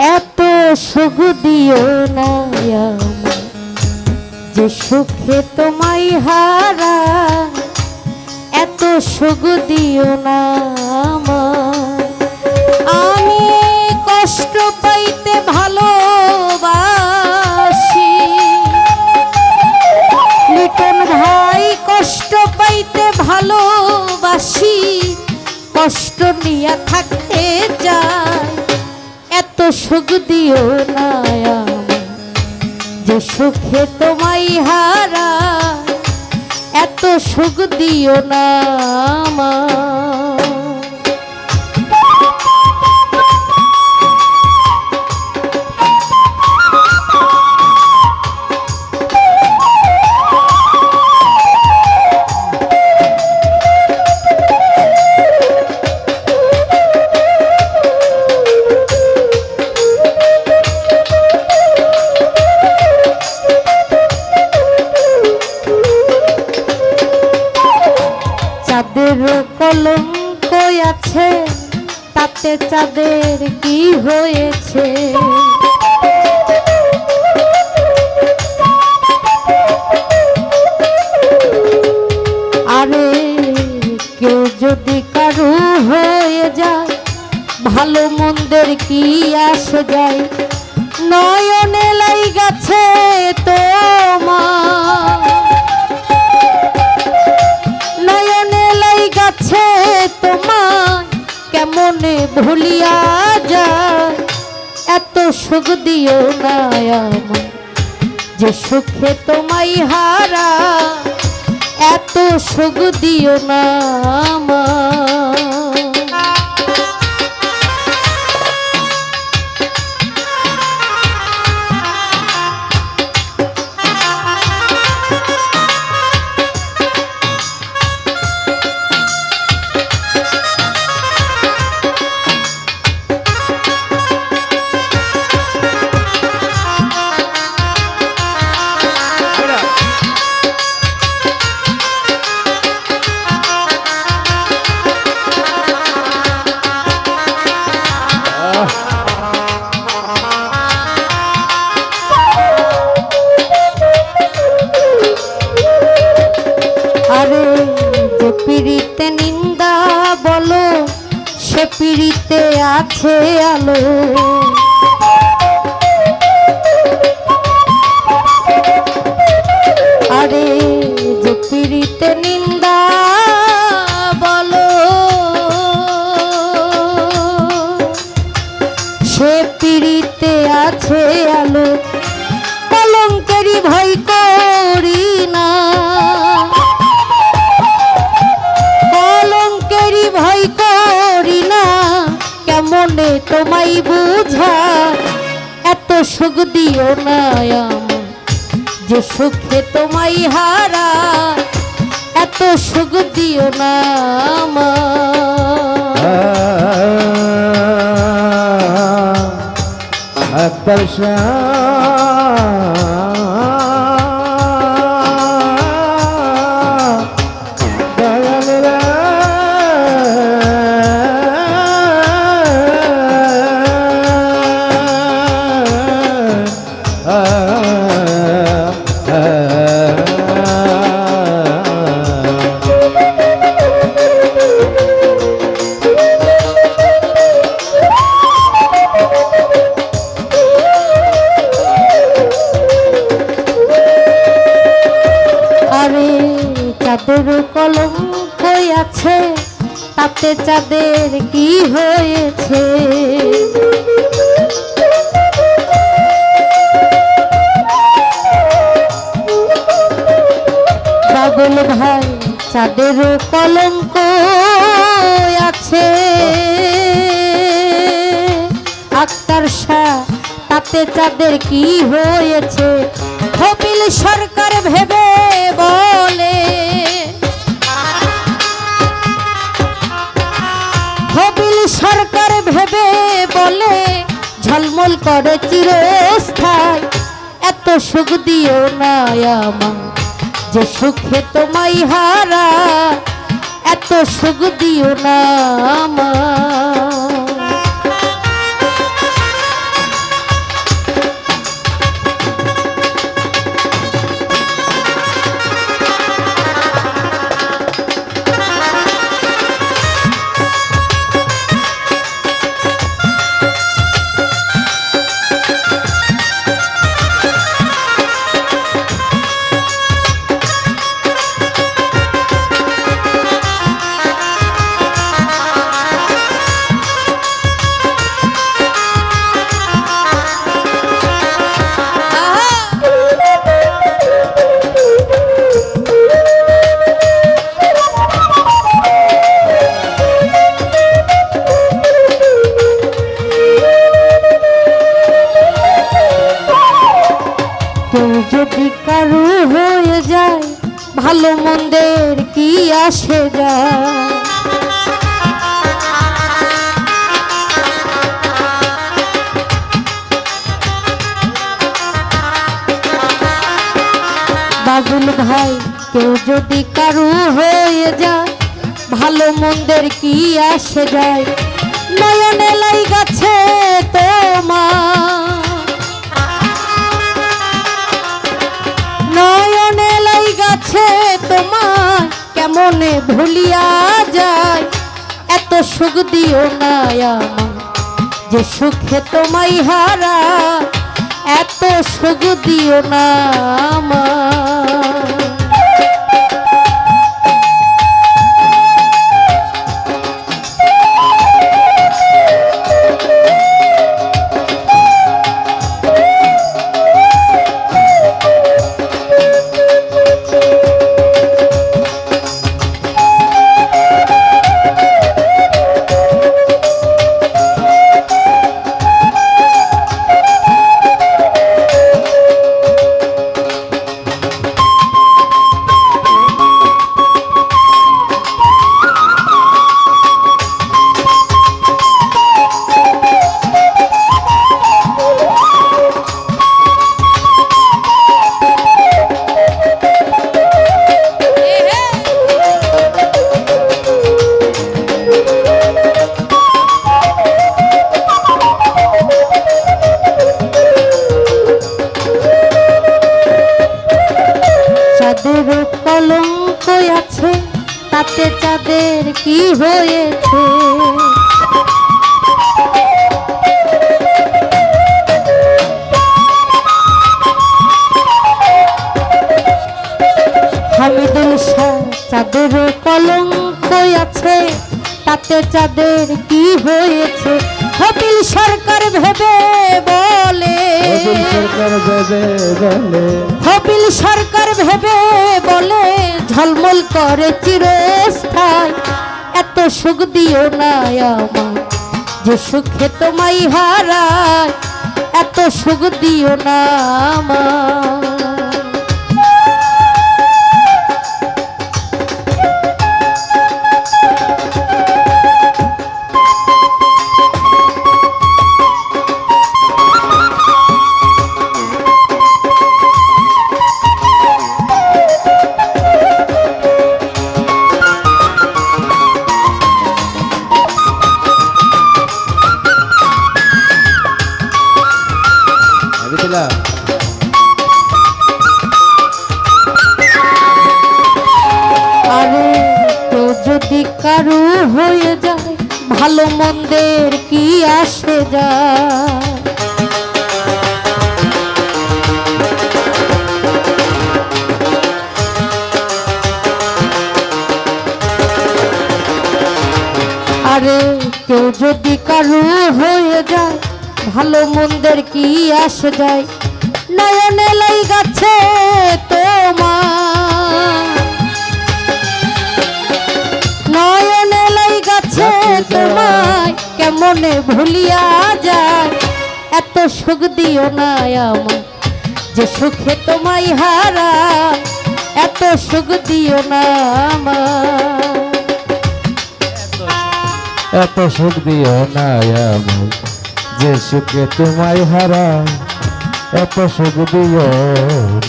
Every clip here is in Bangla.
এত সুখ দিও না যে সুখে তোমায় হারা, এত সুখ দিও না আমি কষ্ট পাইতে ভালোবাসি। লিটন ভাই কষ্ট পাইতে ভালোবাসি, কষ্ট নিয়ে থাকতে চাই। এত সুখ দিও না যে সুখে তোমায় হারা, এত সুখ দিও না কলঙ্ক আছে তাতে চাঁদের কি হয়েছে। আরে কেউ যদি কারু হয়ে যায়, ভালো মন্দের কি আসে যায়। নয়নে লাই গেছে তোমার, তোমার কেমনে ভুলিয়া যায়। এত সুখ দিও না আমার যে সুখে তোমায় হারা, এত সুখ দিও না আমার। পিড়িতে নিন্দা বলো, সে পিড়িতে আছে আলো। আরে যে পিড়িতে নিন্দা বলো, সে পিড়িতে আছে আলো। কলঙ্কেরই ভয় করি না, ভয় করি না কেমনে তোমায় বুঝা। এত সুখ দিও না আমার যে সুখে তোমায় হারা, এত সুখ দিও না চাঁদের কলঙ্ক আছে তাতে চাঁদের কি হয়েছে। পাগল ভাই চাঁদের কলঙ্ক আছে, আক্তার শাহ তাতে চাঁদের কি হয়েছে। কপিল সরকার ভেবে বলে, কপিল সরকার ভেবে বলে ঝলমল করে চিরস্থায়ী। এত সুখ দিও না আমার যে সুখে তোমায় হারা, এত সুখ দিও না আমার। কেউ যদি কারু হয়ে যায় ভালো মন্দের কি আসে যায় নয়নে লাই গাছে তোমার নয়নে লাই গাছে তোমার কেমনে ভুলিয়া যায় এত সুখ দিও না আমার যে সুখে তোমায় হারা এত সুখ দিও না আমার কলঙ্ক আছে তাতে চাঁদের কি হয়েছে হামিদুল শাহ চাঁদের কলঙ্ক আছে তাতে চাঁদের কি হয়েছে কপিল সরকার ভেবে বলে কপিল সরকার ভেবে বলে ঝলমল করে চিরস্থায়ী এত সুখ দিও না আমার যে সুখে তোমায় হারায় এত সুখ দিও না আমার আরে কেউ যদি কারু হয়ে যায় ভালো মন্দের কি আসে যায় আরে কেউ যদি কারু হয়ে যায় ভালো মন্দের কি আসে যায় নয়নে লাই গাছে তোমার নয়নে লাই গাছে তোমায় কেমনে ভুলিয়া যায় এত সুখ দিও না আমার যে সুখে তোমায় হারা এত সুখ দিও না আমার এত সুখ দিও না আমার যে সুখে তোমায় হারা এত সুখ দিও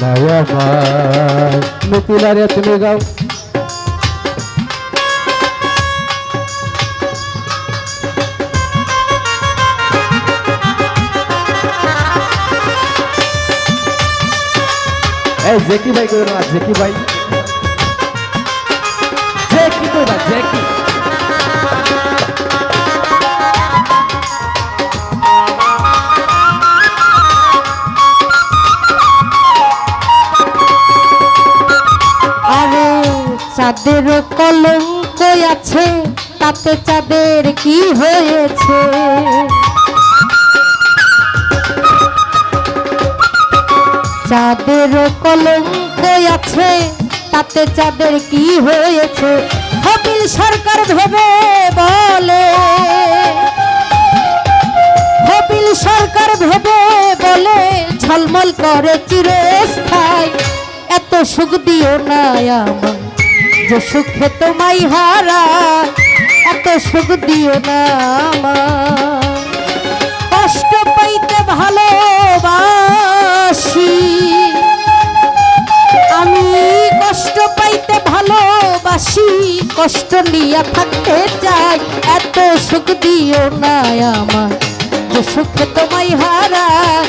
না আমার মিথিলারে তুমি গাও এই জেকি ভাই কই না জেকি ভাই জেকি কই না জেকি চাঁদের কলঙ্ক আছে তাতে চাঁদের কি হয়েছে চাঁদের কলঙ্ক আছে তাতে চাঁদের কি হয়েছে কপিল সরকার ভেবে বলে কপিল সরকার ভেবে বলে ঝলমল করে চিরস্থায়ী এত সুখ দিও না আমার যে সুখে তোমায় হারা এত সুখ দিও না আমার কষ্ট পাইতে ভালোবাসি আমি কষ্ট ভালোবাসি কষ্ট নিয়ে থাকতে চাই এত সুখ দিও না আমায় যে সুখে তোমায় হারায়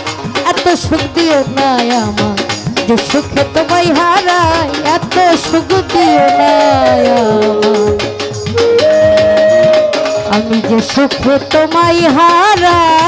এত সুখ দিও না আমায় যে সুখে তোমায় হারায় এত সুখ দিও না আমায় আমি যে সুখে তোমায় হারাই